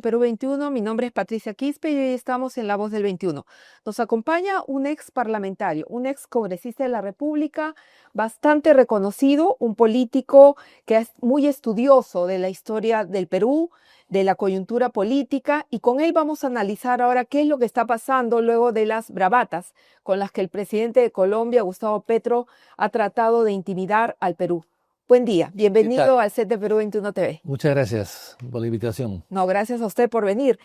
Perú 21. Mi nombre es Patricia Quispe y hoy estamos en La Voz del 21. Nos acompaña un ex parlamentario, un ex congresista de la República, bastante reconocido, un político que es muy estudioso de la historia del Perú, de la coyuntura política, y con él vamos a analizar ahora qué es lo que está pasando luego de las bravatas con las que el presidente de Colombia, Gustavo Petro, ha tratado de intimidar al Perú. Buen día, ¿Qué tal? bienvenido al set de Perú 21 TV. Muchas gracias por la invitación. No, gracias a usted por venir.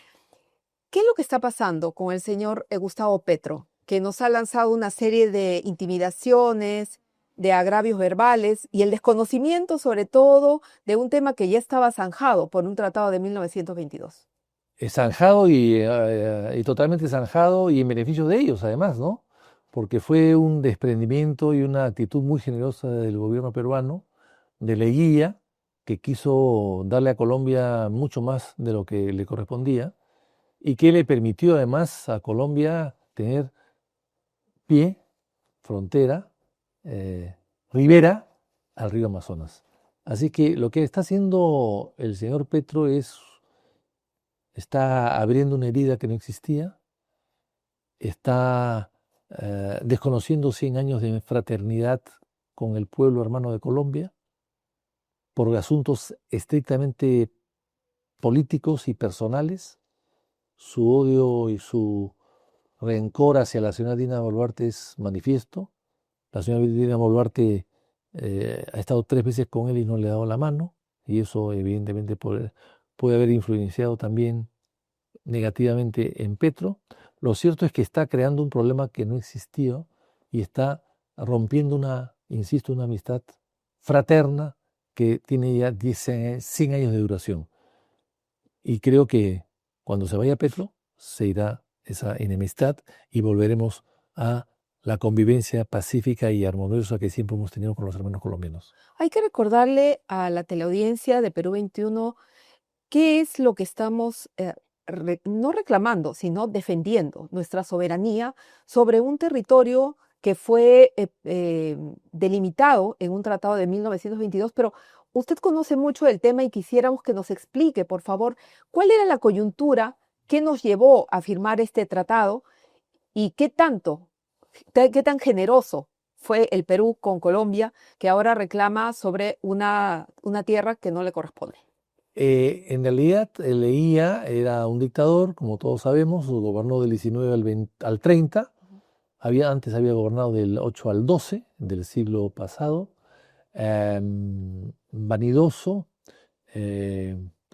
¿Qué es lo que está pasando con el señor Gustavo Petro, que nos ha lanzado una serie de intimidaciones, de agravios verbales y el desconocimiento sobre todo de un tema que ya estaba zanjado por un tratado de 1922? Es zanjado y totalmente zanjado y en beneficio de ellos además, ¿no? Porque fue un desprendimiento y una actitud muy generosa del gobierno peruano, de Leguía, que quiso darle a Colombia mucho más de lo que le correspondía y que le permitió además a Colombia tener pie, frontera, ribera al río Amazonas. Así que lo que está haciendo el señor Petro está abriendo una herida que no existía, está desconociendo 100 años de fraternidad con el pueblo hermano de Colombia por asuntos estrictamente políticos y personales. Su odio y su rencor hacia la señora Dina Boluarte es manifiesto. La señora Dina Boluarte ha estado 3 veces con él y no le ha dado la mano, y eso evidentemente puede haber influenciado también negativamente en Petro. Lo cierto es que está creando un problema que no existía y está rompiendo insisto, una amistad fraterna que tiene ya 100 años de duración. Y creo que cuando se vaya Petro, se irá esa enemistad y volveremos a la convivencia pacífica y armoniosa que siempre hemos tenido con los hermanos colombianos. Hay que recordarle a la teleaudiencia de Perú 21 qué es lo que estamos no reclamando, sino defendiendo nuestra soberanía sobre un territorio que fue delimitado en un tratado de 1922, pero usted conoce mucho el tema y quisiéramos que nos explique, por favor, cuál era la coyuntura que nos llevó a firmar este tratado y qué tan generoso fue el Perú con Colombia, que ahora reclama sobre una tierra que no le corresponde. En realidad, Leguía era un dictador, como todos sabemos, gobernó del 19 al 30, antes había gobernado del 8 al 12 del siglo pasado, vanidoso,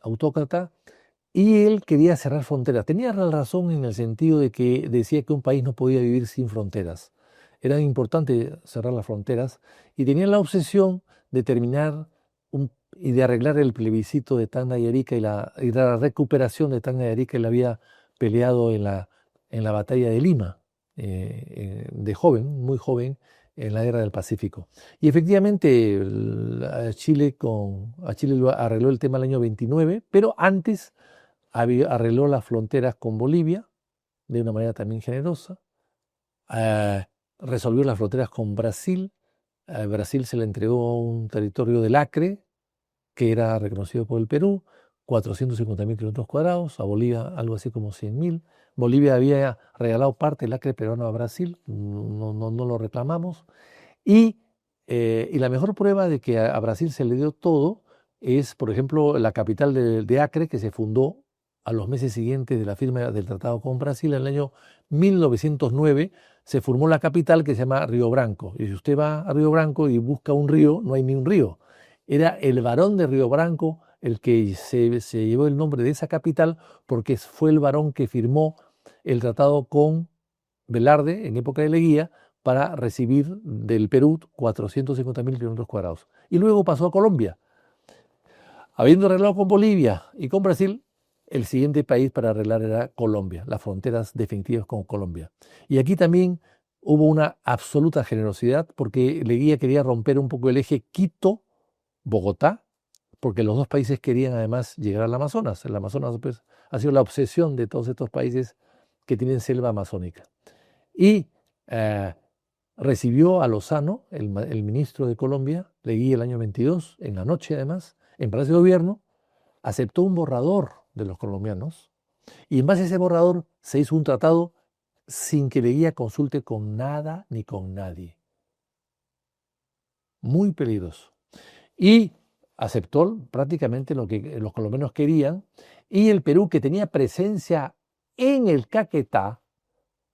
autócrata, y él quería cerrar fronteras. Tenía la razón en el sentido de que decía que un país no podía vivir sin fronteras. Era importante cerrar las fronteras y tenía la obsesión de terminar y de arreglar el plebiscito de Tacna y Arica y la recuperación de Tacna y Arica. Él había peleado en la batalla de Lima, de joven, muy joven, en la Guerra del Pacífico. Y efectivamente Chile lo arregló el tema el año 29, pero antes arregló las fronteras con Bolivia de una manera también generosa. Resolvió las fronteras con Brasil. A Brasil se le entregó un territorio del Acre, que era reconocido por el Perú, 450.000 kilómetros cuadrados, a Bolivia algo así como 100.000. Bolivia había regalado parte del Acre peruano a Brasil, no lo reclamamos. Y la mejor prueba de que a Brasil se le dio todo es, por ejemplo, la capital de Acre, que se fundó a los meses siguientes de la firma del tratado con Brasil. En el año 1909 se formó la capital, que se llama Río Branco. Y si usted va a Río Branco y busca un río, no hay ni un río. Era el varón de Río Branco el que se llevó el nombre de esa capital, porque fue el varón que firmó el tratado con Velarde en época de Leguía para recibir del Perú 450.000 kilómetros cuadrados. Y luego pasó a Colombia. Habiendo arreglado con Bolivia y con Brasil, el siguiente país para arreglar era Colombia, las fronteras definitivas con Colombia. Y aquí también hubo una absoluta generosidad, porque Leguía quería romper un poco el eje Quito-Bogotá, porque los dos países querían además llegar al Amazonas. El Amazonas, pues, ha sido la obsesión de todos estos países que tienen selva amazónica. Y recibió a Lozano, el ministro de Colombia, Leguía, el año 22, en la noche además, en Palacio de Gobierno. Aceptó un borrador de los colombianos, y en base a ese borrador se hizo un tratado sin que Leguía consulte con nada ni con nadie. Muy peligroso. Y aceptó prácticamente lo que los colombianos querían, y el Perú, que tenía presencia en el Caquetá,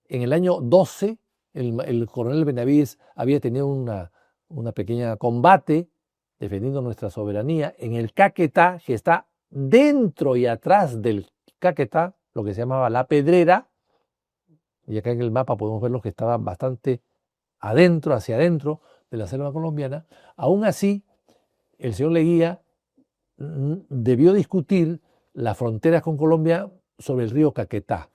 en el año 12, el coronel Benavides había tenido una pequeña combate defendiendo nuestra soberanía en el Caquetá, que está dentro y atrás del Caquetá, lo que se llamaba La Pedrera, y acá en el mapa podemos ver los que estaban bastante adentro, hacia adentro de la selva colombiana. Aún así, el señor Leguía debió discutir las fronteras con Colombia sobre el río Caquetá,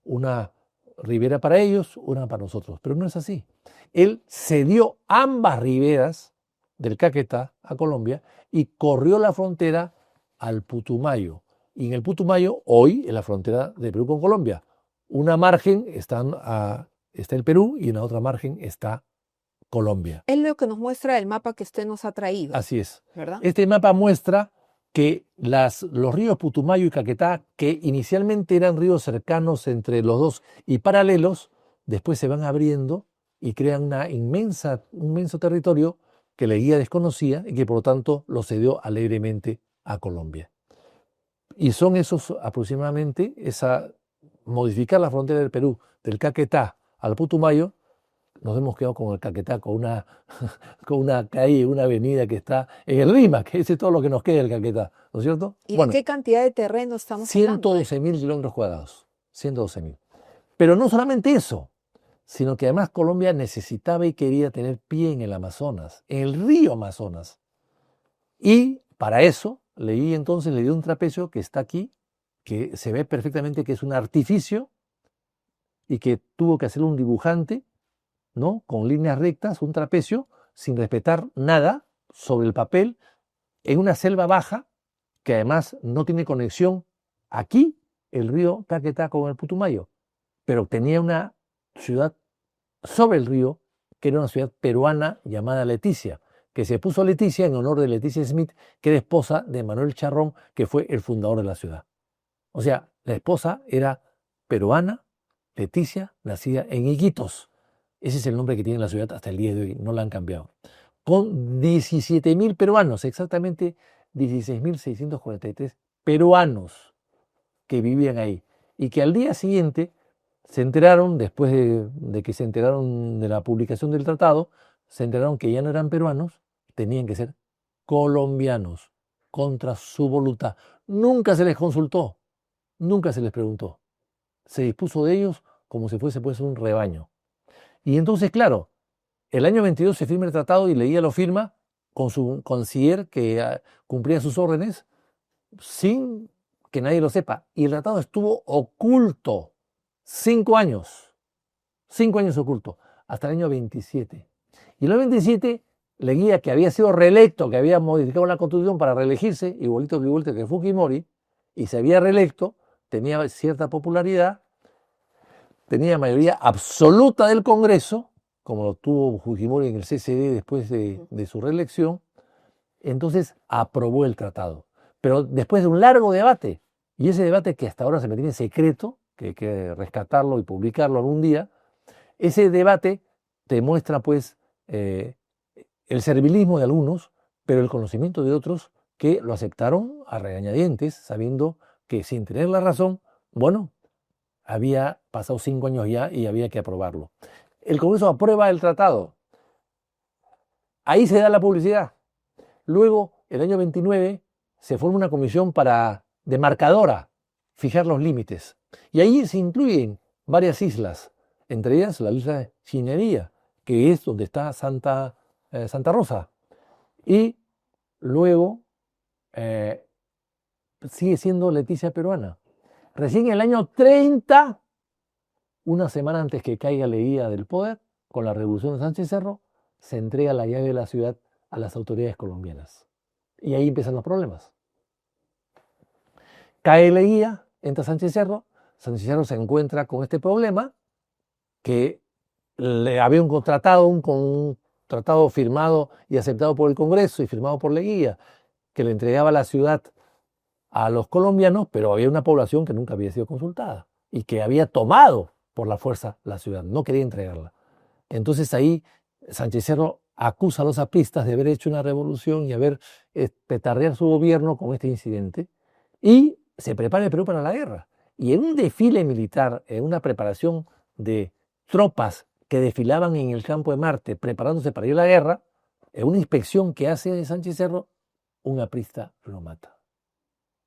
una ribera para ellos, una para nosotros, pero no es así. Él cedió ambas riberas del Caquetá a Colombia y corrió la frontera al Putumayo. Y en el Putumayo, hoy, es la frontera de Perú con Colombia. Una margen está el Perú y en la otra margen está Colombia. Es lo que nos muestra el mapa que usted nos ha traído. Así es. ¿Verdad? Este mapa muestra que los ríos Putumayo y Caquetá, que inicialmente eran ríos cercanos entre los dos y paralelos, después se van abriendo y crean un inmenso territorio que Leguía desconocía y que por lo tanto lo cedió alegremente a Colombia. Y son esos aproximadamente, modificar la frontera del Perú, del Caquetá al Putumayo. Nos hemos quedado con el Caquetá, con una calle, una avenida que está en el Rímac, que ese es todo lo que nos queda del Caquetá, ¿no es cierto? ¿Y bueno, qué cantidad de terreno estamos hablando? 112.000 kilómetros cuadrados, 112.000. Pero no solamente eso, sino que además Colombia necesitaba y quería tener pie en el Amazonas, en el río Amazonas. Y para eso, entonces le dio un trapecio que está aquí, que se ve perfectamente que es un artificio y que tuvo que hacer un dibujante, ¿no? Con líneas rectas, un trapecio, sin respetar nada sobre el papel, en una selva baja, que además no tiene conexión aquí, el río Caquetá con el Putumayo, pero tenía una ciudad sobre el río, que era una ciudad peruana llamada Leticia, que se puso Leticia en honor de Leticia Smith, que era esposa de Manuel Charrón, que fue el fundador de la ciudad. O sea, la esposa era peruana, Leticia, nacida en Iquitos. Ese es el nombre que tiene la ciudad hasta el día de hoy, no la han cambiado. Con 17.000 peruanos, exactamente 16.643 peruanos que vivían ahí. Y que al día siguiente se enteraron, después de que se enteraron de la publicación del tratado, se enteraron que ya no eran peruanos, tenían que ser colombianos, contra su voluntad. Nunca se les consultó, nunca se les preguntó. Se dispuso de ellos como si fuese pues un rebaño. Y entonces, claro, el año 22 se firma el tratado y Leguía lo firma con su conciliar que cumplía sus órdenes sin que nadie lo sepa. Y el tratado estuvo oculto 5 años. 5 años oculto, hasta el año 27. Y en el 27, Leguía, que había sido reelecto, que había modificado la constitución para reelegirse, igualito que Fujimori, y se había reelecto, tenía cierta popularidad, tenía mayoría absoluta del Congreso, como lo tuvo Fujimori en el CCD después de su reelección, entonces aprobó el tratado. Pero después de un largo debate, y ese debate que hasta ahora se mantiene secreto, que hay que rescatarlo y publicarlo algún día, ese debate demuestra pues el servilismo de algunos, pero el conocimiento de otros que lo aceptaron a regañadientes, sabiendo que sin tener la razón, bueno, había pasado 5 años ya y había que aprobarlo. El Congreso aprueba el tratado. Ahí se da la publicidad. Luego, el año 29, se forma una comisión demarcadora, fijar los límites. Y ahí se incluyen varias islas, entre ellas la isla de Chinería, que es donde está Santa Rosa. Y luego sigue siendo Leticia peruana. Recién en el año 30, una semana antes que caiga Leguía del poder, con la revolución de Sánchez Cerro, se entrega la llave de la ciudad a las autoridades colombianas. Y ahí empiezan los problemas. Cae Leguía, entra Sánchez Cerro se encuentra con este problema, que le había un tratado firmado y aceptado por el Congreso y firmado por Leguía, que le entregaba la ciudad a los colombianos, pero había una población que nunca había sido consultada y que había tomado por la fuerza la ciudad, no quería entregarla. Entonces ahí Sánchez Cerro acusa a los apristas de haber hecho una revolución y haber petardear su gobierno con este incidente y se prepara el Perú para la guerra. Y en un desfile militar, en una preparación de tropas que desfilaban en el campo de Marte preparándose para ir a la guerra, en una inspección que hace Sánchez Cerro, un aprista lo mata.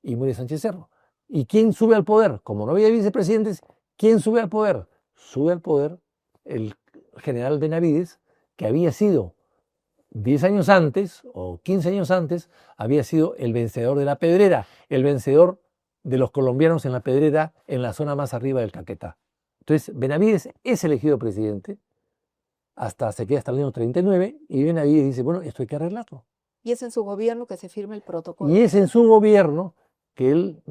Y muere Sánchez Cerro. ¿Y quién sube al poder? Como no había vicepresidentes, ¿quién sube al poder? Sube al poder el general Benavides, que había sido 10 años antes o 15 años antes, había sido el vencedor de la Pedrera, el vencedor de los colombianos en la Pedrera, en la zona más arriba del Caquetá. Entonces, Benavides es elegido presidente, se queda hasta el año 39, y Benavides dice, bueno, esto hay que arreglarlo. Y es en su gobierno que se firma el protocolo. Y es en su gobierno que él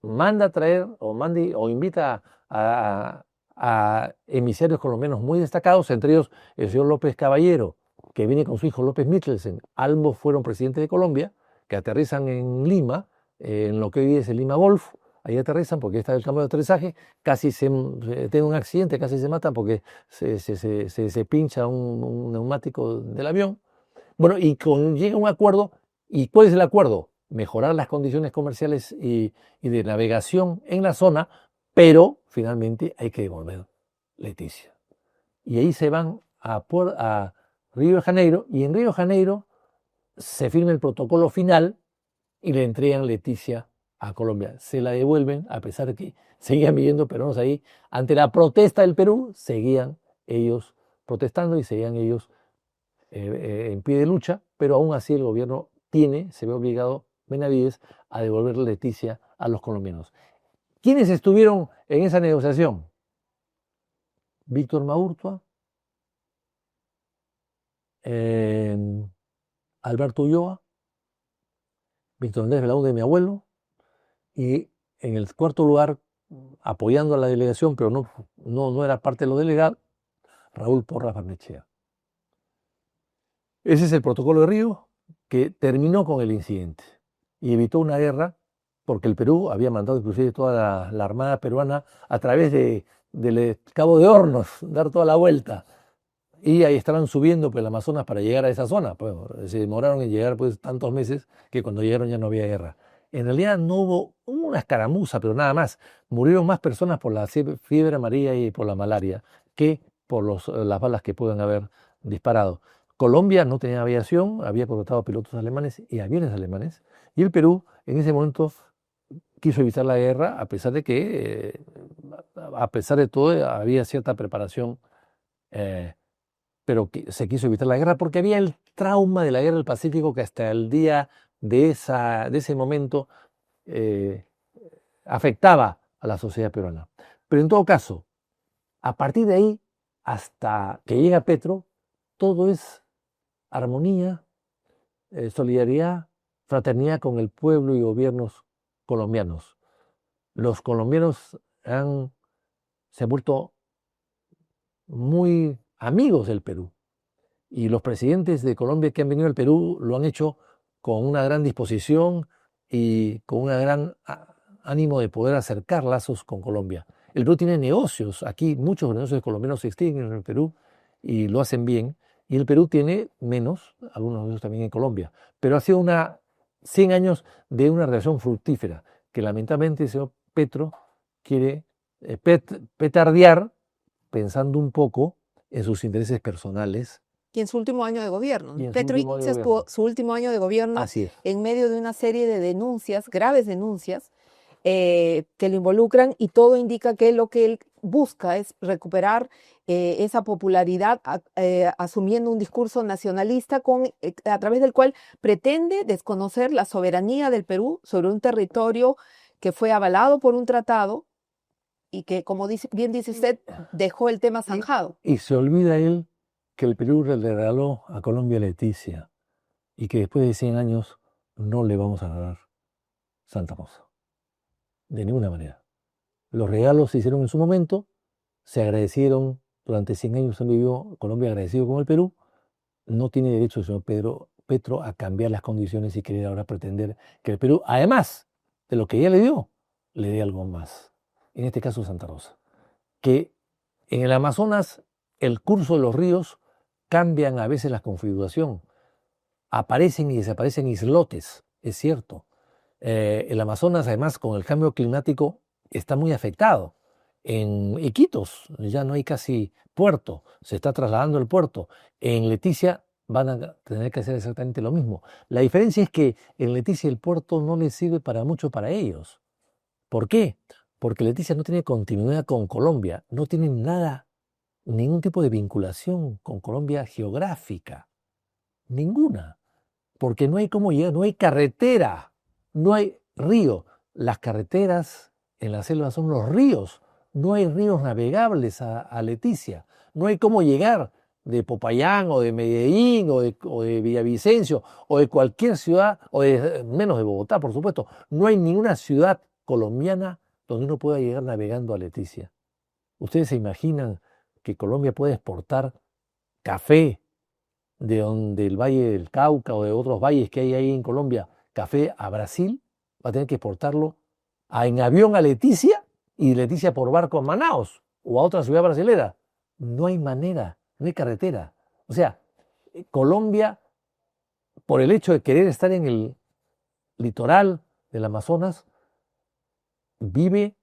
manda a traer o invita a emisarios colombianos muy destacados, entre ellos el señor López Caballero, que viene con su hijo López Michelsen. Ambos fueron presidentes de Colombia, que aterrizan en Lima, en lo que hoy es el Lima Golf. Ahí aterrizan porque está el campo de aterrizaje, casi tienen un accidente, casi se matan porque se pincha un neumático del avión. Bueno, y llega un acuerdo. ¿Y cuál es el acuerdo? Mejorar las condiciones comerciales y de navegación en la zona, pero finalmente hay que devolver Leticia. Y ahí se van a Río de Janeiro, y en Río de Janeiro se firma el protocolo final y le entregan Leticia a Colombia. Se la devuelven, a pesar de que seguían viviendo peruanos ahí. Ante la protesta del Perú, seguían ellos protestando y seguían ellos en pie de lucha, pero aún así el gobierno se ve obligado, Benavides, a devolver Leticia a los colombianos. ¿Quiénes estuvieron en esa negociación? Víctor Maurtua, Alberto Ulloa, Víctor Andrés Belaúnde, mi abuelo, y en el cuarto lugar, apoyando a la delegación, pero no era parte de los delegados, Raúl Porras Barnechea. Ese es el protocolo de Río, que terminó con el incidente y evitó una guerra, porque el Perú había mandado inclusive toda la armada peruana a través del Cabo de Hornos, dar toda la vuelta. Y ahí estaban subiendo por el Amazonas para llegar a esa zona. Pues, se demoraron en llegar pues tantos meses que cuando llegaron ya no había guerra. En realidad no hubo una escaramuza, pero nada más. Murieron más personas por la fiebre amarilla y por la malaria que por las balas que pueden haber disparado. Colombia no tenía aviación, había contratado pilotos alemanes y aviones alemanes. Y el Perú en ese momento quiso evitar la guerra, a pesar de que, a pesar de todo, había cierta preparación, pero se quiso evitar la guerra porque había el trauma de la guerra del Pacífico que hasta el día de ese momento afectaba a la sociedad peruana. Pero en todo caso, a partir de ahí, hasta que llega Petro, todo es armonía, solidaridad, fraternidad con el pueblo y gobiernos colombianos. Los colombianos se han vuelto muy amigos del Perú, y los presidentes de Colombia que han venido al Perú lo han hecho con una gran disposición y con un gran ánimo de poder acercar lazos con Colombia. El Perú tiene negocios, aquí muchos negocios colombianos se extinguen en el Perú y lo hacen bien, y el Perú tiene menos, algunos negocios también en Colombia, pero ha sido 100 años de una relación fructífera que lamentablemente el señor Petro quiere petardear, pensando un poco en sus intereses personales. Y en su último año de gobierno. Y en su Petro último año de inicia gobierno. su último año de gobierno Así es. en medio de una serie de denuncias, graves denuncias, que lo involucran, y todo indica que lo que él busca es recuperar esa popularidad asumiendo un discurso nacionalista a través del cual pretende desconocer la soberanía del Perú sobre un territorio que fue avalado por un tratado y que, como bien dice usted, dejó el tema zanjado. Y se olvida él que el Perú le regaló a Colombia Leticia y que después de 100 años no le vamos a dar Santa Rosa. De ninguna manera. Los regalos se hicieron en su momento, se agradecieron, durante 100 años han vivido Colombia agradecido con el Perú. No tiene derecho el señor Petro a cambiar las condiciones y querer ahora pretender que el Perú, además de lo que ella le dio, le dé algo más. En este caso Santa Rosa. Que en el Amazonas el curso de los ríos cambian a veces la configuración. Aparecen y desaparecen islotes, es cierto. El Amazonas, además, con el cambio climático, está muy afectado. En Iquitos ya no hay casi puerto, se está trasladando el puerto. En Leticia van a tener que hacer exactamente lo mismo. La diferencia es que en Leticia el puerto no les sirve para mucho para ellos. ¿Por qué? Porque Leticia no tiene continuidad con Colombia, no tiene nada, ningún tipo de vinculación con Colombia geográfica, ninguna, porque no hay cómo llegar, no hay carretera, no hay río. Las carreteras en la selva son los ríos, no hay ríos navegables a Leticia, no hay cómo llegar de Popayán o de Medellín o de Villavicencio o de cualquier ciudad, o de, menos de Bogotá, por supuesto, no hay ninguna ciudad colombiana donde uno pueda llegar navegando a Leticia. ¿Ustedes se imaginan que Colombia puede exportar café de donde el Valle del Cauca o de otros valles que hay ahí en Colombia, café a Brasil? Va a tener que exportarlo en avión a Leticia y de Leticia por barco a Manaos o a otra ciudad brasilera. No hay manera, no hay carretera. O sea, Colombia, por el hecho de querer estar en el litoral del Amazonas, vive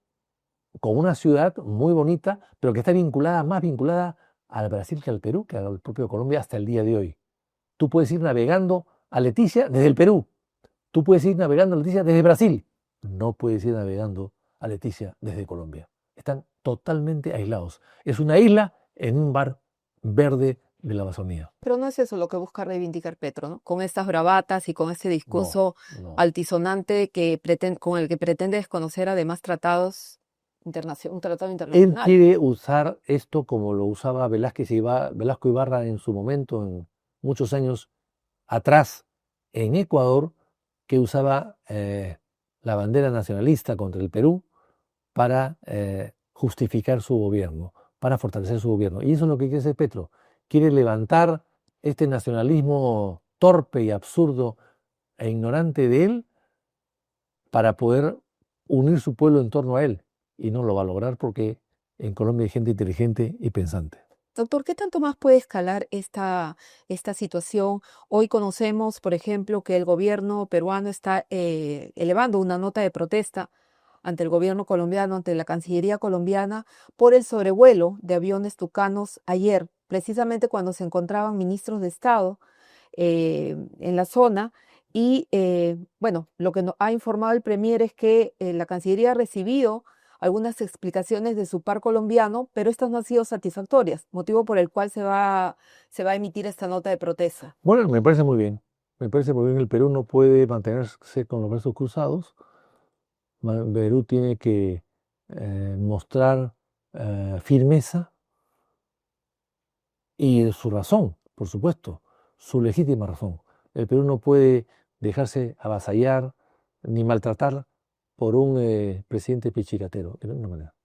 con una ciudad muy bonita, pero que está vinculada, más vinculada al Brasil que al Perú, que al propio Colombia hasta el día de hoy. Tú puedes ir navegando a Leticia desde el Perú. Tú puedes ir navegando a Leticia desde Brasil. No puedes ir navegando a Leticia desde Colombia. Están totalmente aislados. Es una isla en un mar verde de la Amazonía. Pero no es eso lo que busca reivindicar Petro, ¿no? Con estas bravatas y con este No, discurso no. altisonante con el que pretende desconocer además un tratado Él internacional. quiere usar esto como lo usaba Velasco Ibarra en su momento, en muchos años atrás, en Ecuador, que usaba la bandera nacionalista contra el Perú para justificar su gobierno, para fortalecer su gobierno. Y eso es lo que quiere hacer Petro. Quiere levantar este nacionalismo torpe y absurdo e ignorante de él para poder unir su pueblo en torno a él. Y no lo va a lograr porque en Colombia hay gente inteligente y pensante. Doctor, ¿qué tanto más puede escalar esta situación? Hoy conocemos, por ejemplo, que el gobierno peruano está elevando una nota de protesta ante el gobierno colombiano, ante la Cancillería colombiana, por el sobrevuelo de aviones tucanos ayer, precisamente cuando se encontraban ministros de Estado en la zona. Y bueno, lo que ha informado el Premier es que la Cancillería ha recibido algunas explicaciones de su par colombiano, pero estas no han sido satisfactorias, motivo por el cual se va a emitir esta nota de protesta. Bueno, me parece muy bien. Me parece muy bien. El Perú no puede mantenerse con los brazos cruzados. Perú tiene que mostrar firmeza y su razón, por supuesto, su legítima razón. El Perú no puede dejarse avasallar ni maltratar por un presidente pichicatero, de ninguna manera.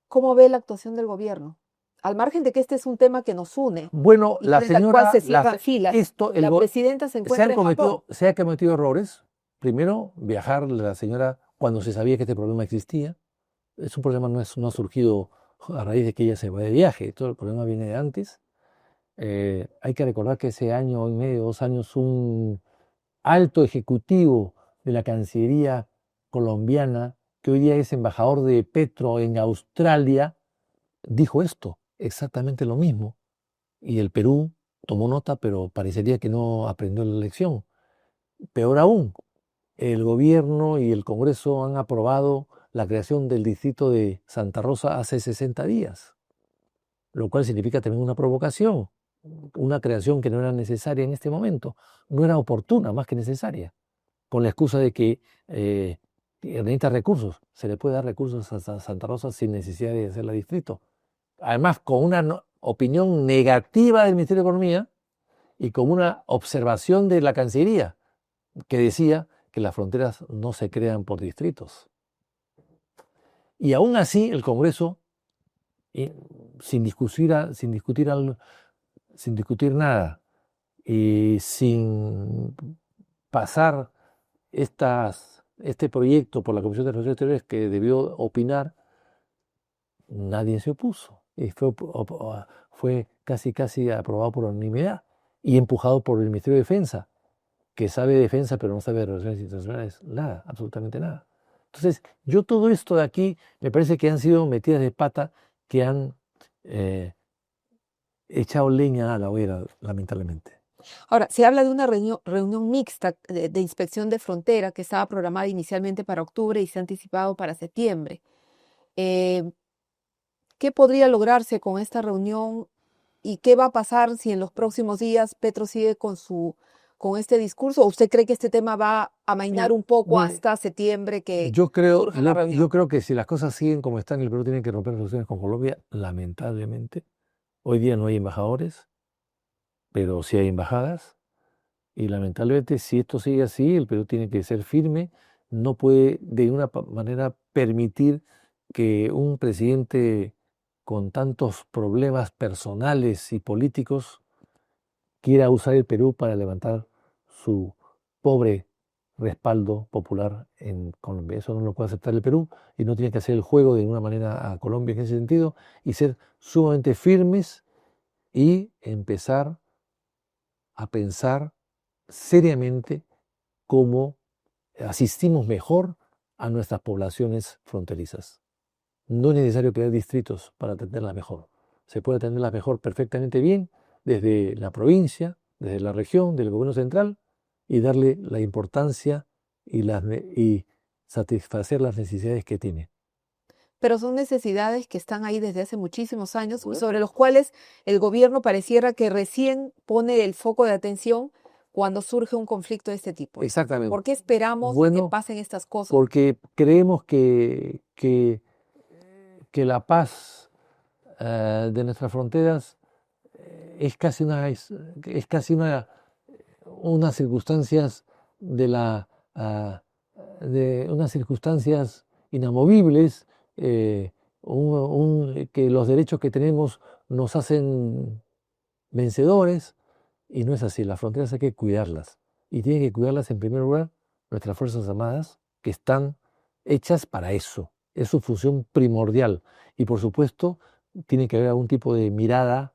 ¿Cómo ve la actuación del gobierno? Al margen de que este es un tema que nos une Bueno, y la frente al cual señora, se cierran filas, la presidenta se se encuentra en Japón. han cometido errores. Primero, viajar la señora cuando se sabía que este problema existía. Es un problema no ha surgido a raíz de que ella se va de viaje, todo el problema viene de antes. Hay que recordar que ese año y medio, 2 años, un alto ejecutivo de la Cancillería colombiana, que hoy día es embajador de Petro en Australia, dijo esto, exactamente lo mismo. Y el Perú tomó nota, pero parecería que no aprendió la lección. Peor aún, el gobierno y el Congreso han aprobado la creación del distrito de Santa Rosa hace 60 días, lo cual significa también una provocación, una creación que no era necesaria en este momento, no era oportuna, más que necesaria, con la excusa de que necesita recursos. Se le puede dar recursos a Santa Rosa sin necesidad de hacerla distrito. Además, con una opinión negativa del Ministerio de Economía y con una observación de la Cancillería que decía que las fronteras no se crean por distritos. Y aún así el Congreso, sin discutir nada y sin pasar este proyecto por la Comisión de Relaciones Exteriores que debió opinar, nadie se opuso. Y fue casi aprobado por unanimidad y empujado por el Ministerio de Defensa, que sabe de defensa pero no sabe de relaciones internacionales, nada, absolutamente nada. Entonces, yo todo esto de aquí me parece que han sido metidas de pata que han eh, echado leña a la hoguera, lamentablemente. Ahora, se habla de una reunión mixta de inspección de frontera que estaba programada inicialmente para octubre y se ha anticipado para septiembre. Eh, ¿Qué podría lograrse con esta reunión y qué va a pasar si en los próximos días Petro sigue con este discurso? ¿O usted cree que este tema va a amainar un poco No, hasta septiembre que yo surja la reunión? creo que si las cosas siguen como están, el Perú tiene que romper relaciones con Colombia, lamentablemente. Hoy día no hay embajadores, pero sí hay embajadas. Y lamentablemente, si esto sigue así, el Perú tiene que ser firme. No puede de una manera permitir que un presidente con tantos problemas personales y políticos quiera usar el Perú para levantar su pobre respaldo popular en Colombia. Eso no lo puede aceptar el Perú y no tiene que hacer el juego de una manera a Colombia en ese sentido y ser sumamente firmes y empezar a pensar seriamente cómo asistimos mejor a nuestras poblaciones fronterizas. No es necesario crear distritos para atenderlas mejor. Se puede atenderlas mejor perfectamente bien desde la provincia, desde la región, del gobierno central y darle la importancia y satisfacer las necesidades que tiene. Pero son necesidades que están ahí desde hace muchísimos años y sobre los cuales el gobierno pareciera que recién pone el foco de atención cuando surge un conflicto de este tipo. Exactamente. ¿Por qué esperamos a que Bueno, pasen estas cosas? porque creemos que la paz de nuestras fronteras es casi unas circunstancias de de unas circunstancias inamovibles, eh, que los derechos que tenemos nos hacen vencedores, y no es así. Las fronteras hay que cuidarlas, y tienen que cuidarlas en primer lugar nuestras Fuerzas Armadas, que están hechas para eso. Es su función primordial. Y por supuesto, tiene que haber algún tipo de mirada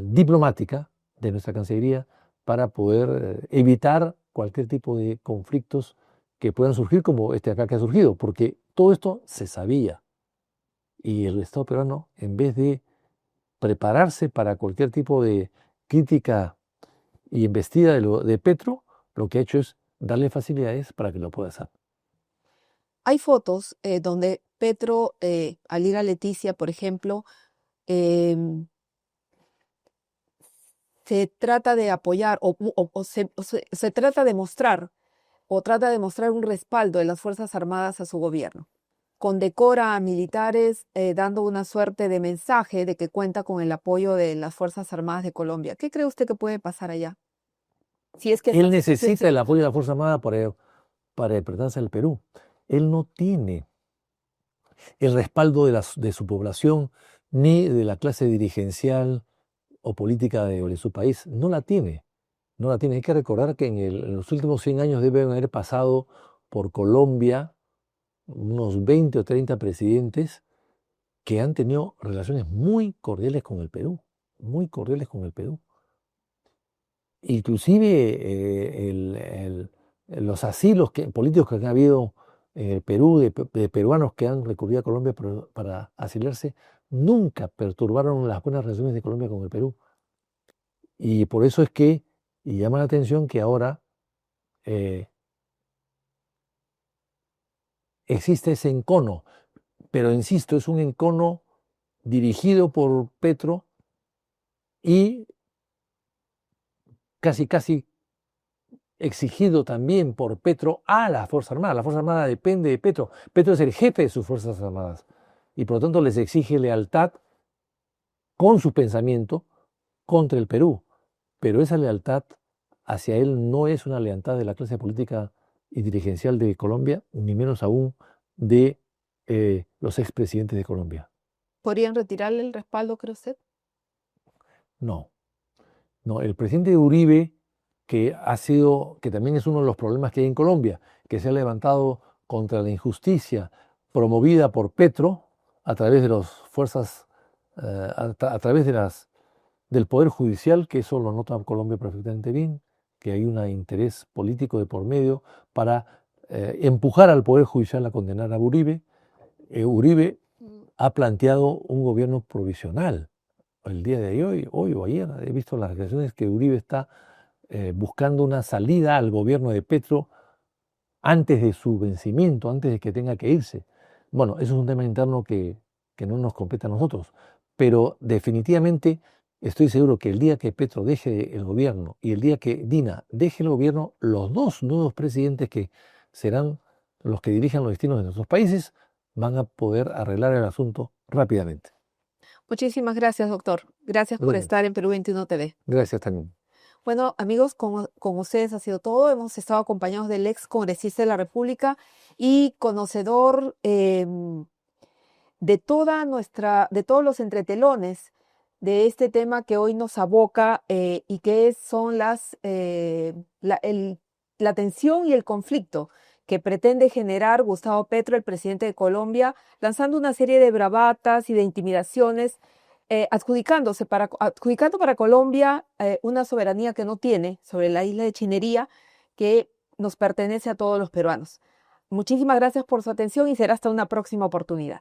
diplomática de nuestra Cancillería para poder evitar cualquier tipo de conflictos que puedan surgir, como este acá que ha surgido, porque todo esto se sabía. Y el Estado peruano, en vez de prepararse para cualquier tipo de crítica y embestida de Petro, lo que ha hecho es darle facilidades para que lo pueda hacer. Hay fotos donde Petro, al ir a Leticia, por ejemplo, em, se trata de apoyar se trata de mostrar o trata de mostrar un respaldo de las Fuerzas Armadas a su gobierno. Condecora a militares dando una suerte de mensaje de que cuenta con el apoyo de las Fuerzas Armadas de Colombia. ¿Qué cree usted que puede pasar allá? Si es que Él esta situación se necesita el da. apoyo de la Fuerza Armada para enfrentarse al Perú. Él no tiene el respaldo de su población ni de la clase dirigencial o política de su país. No la tiene. No la tiene. Hay que recordar que en los últimos 100 años deben haber pasado por Colombia unos 20 o 30 presidentes que han tenido relaciones muy cordiales con el Perú, muy cordiales con el Perú. Inclusive los asilos políticos que han habido en el Perú, de peruanos que han recurrido a Colombia para asilarse, nunca perturbaron las buenas relaciones de Colombia con el Perú. Y por eso es que y llama la atención que ahora eh, existe ese encono, pero insisto, es un encono dirigido por Petro y casi exigido también por Petro a la Fuerza Armada. La Fuerza Armada depende de Petro. Petro es el jefe de sus Fuerzas Armadas y por lo tanto les exige lealtad con su pensamiento contra el Perú. Pero esa lealtad hacia él no es una lealtad de la clase política y dirigencial de Colombia, ni menos aún de los expresidentes de Colombia. ¿Podrían retirarle el respaldo, cree usted? No, no. El presidente Uribe, que también es uno de los problemas que hay en Colombia, que se ha levantado contra la injusticia promovida por Petro a través de las fuerzas, a través del Poder Judicial, que eso lo nota Colombia perfectamente bien, que hay un interés político de por medio para empujar al Poder Judicial a condenar a Uribe. Uribe ha planteado un gobierno provisional. El día de hoy o ayer, he visto las declaraciones que Uribe está buscando una salida al gobierno de Petro antes de su vencimiento, antes de que tenga que irse. Bueno, eso es un tema interno que no nos compete a nosotros, pero definitivamente estoy seguro que el día que Petro deje el gobierno y el día que Dina deje el gobierno, los dos nuevos presidentes que serán los que dirijan los destinos de nuestros países van a poder arreglar el asunto rápidamente. Muchísimas gracias, doctor. Gracias por Gracias. estar en Perú 21 TV. Gracias también. Bueno, amigos, con ustedes ha sido todo. Hemos estado acompañados del ex congresista de la República y conocedor de todos los entretelones de este tema que hoy nos aboca y que son la tensión y el conflicto que pretende generar Gustavo Petro, el presidente de Colombia, lanzando una serie de bravatas y de intimidaciones, adjudicando para Colombia una soberanía que no tiene sobre la isla de Chinería, que nos pertenece a todos los peruanos. Muchísimas gracias por su atención y será hasta una próxima oportunidad.